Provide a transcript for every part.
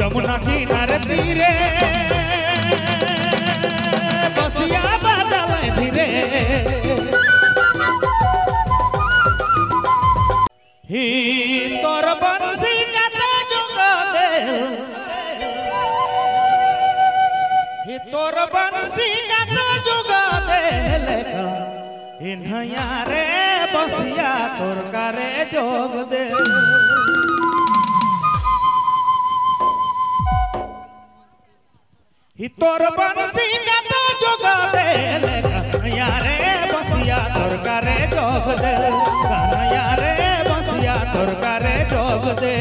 जमुना किनारे तीरे बसिया बादल धीरे ही तोर बंसी कते जुगा दे ही तोर बंसी कते जुगा दे लेका इन्हैया रे बसिया तोर करे जोग दे ही तोर बंसी कते जुगा दे लेका इन्हैया रे बसिया तोर करे जोग दे इन्हैया रे बसिया तोर करे जोग दे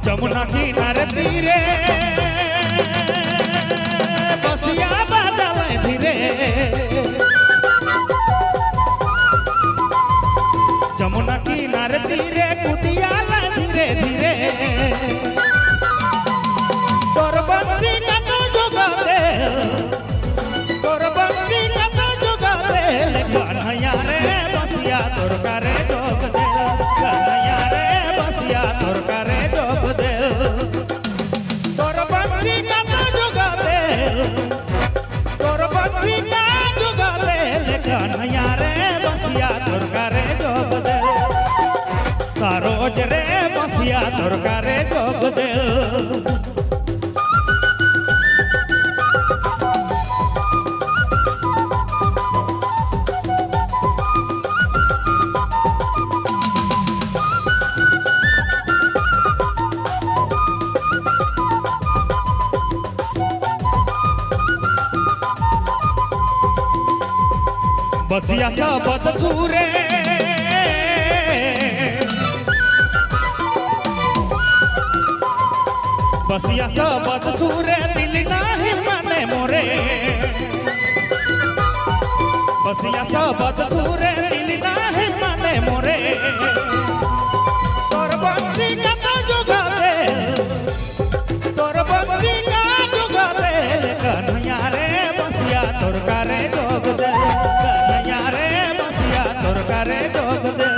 जमुना किनारे तीरे बसिया बादल धीरे जमुना किनारे तीरे कुदिया धीरे धीरे तोर बंसी कतो जुगा दे तोर बंसी कतो जुगा दे कन्हैया रे बसिया तोर करे जोग दे कन्हैया रे बसिया तोर करे जोग दे तोर बंसी कतो जुगा दे तोर बंसी का जुगा दे कन्हैया रे बसिया तोर करे जोग दे सरोज रे बसिया तोर करे जोग दे बसिया सबद सूरे बसिया सबद सूरे दिल नाही माने मोरे बसिया सबद सूरे दिल नाही माने मोरे तोर बंसी कतो जुगा दे तोर बंसी का जुगा दे कन्हैया रे बसिया तोर करे जोग दे कन्हैया रे बसिया तोर करे जोग दे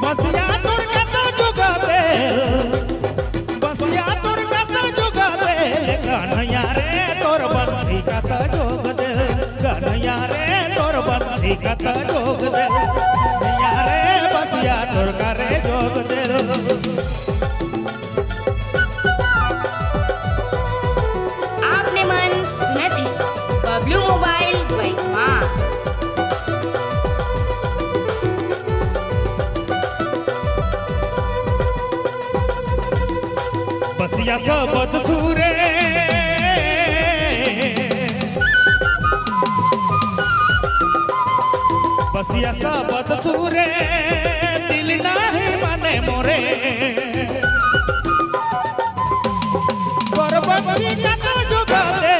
बसिया तोर कतो जुगा दे बसिया तोर कतो जुगा दे कन्हैया रे तोर बंसी कतो जोग दे कन्हैया रे तोर बंसी कतो जोग दे कन्हैया रे बसिया तोर करे जोग दे आपने मन सुना थी बबलू मोबाइल वैमा बसिया सबद सूरे बसिया सबद सूरे दिल नाही माने मोरे तोर बंसी कतो जुगा दे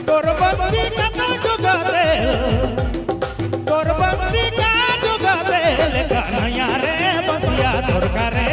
तोर बंसी कतो जुगा दे तोर बंसी का जुगा दे कन्हैया रे बसिया तोर करे